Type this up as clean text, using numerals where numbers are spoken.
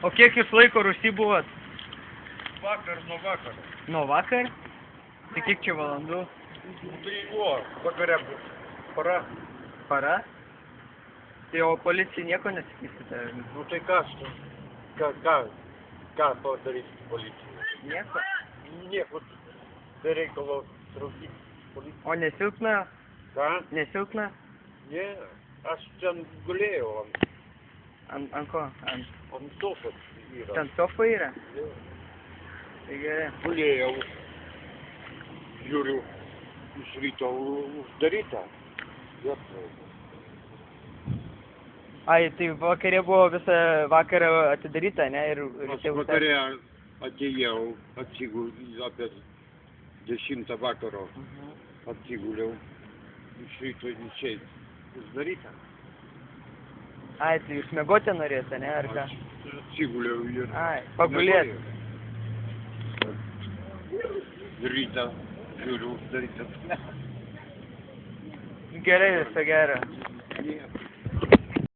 O kiek jūs laiko Rūsy buvot? Vakar nuo vakaro. Nuo vakar? Tai kiek čia valandų? Tai vakare para. Para? Tai o policija nieko nesakysite? Nu tai kas? Ką padaryti policija? Nieko? Nieko. Tai reikalo traukti policiją. O nesilpna? Ką? Nesilpna? Ne, aš ten gulėjau Ant ko? ant sofos yra. Ten sofa yra? Ne. Tai gerai. Gulėjau. Žiūriu, iš ryto uždaryta. Ai, tai vakarė buvo visą vakarą atidaryta, ne? Ir Aš vakare atėjau, atsigulėjau apie 10 vakaro. Atsigulėjau. Iš ryto išeit. Uždaryta. Ai, tai jūs miegoti norėjote, ne? Ar ką? Aš atsigulėjau ir... Ai, pagulėt. Rytą žiūriu uždaryta. Gerai, viso gero. Nieko.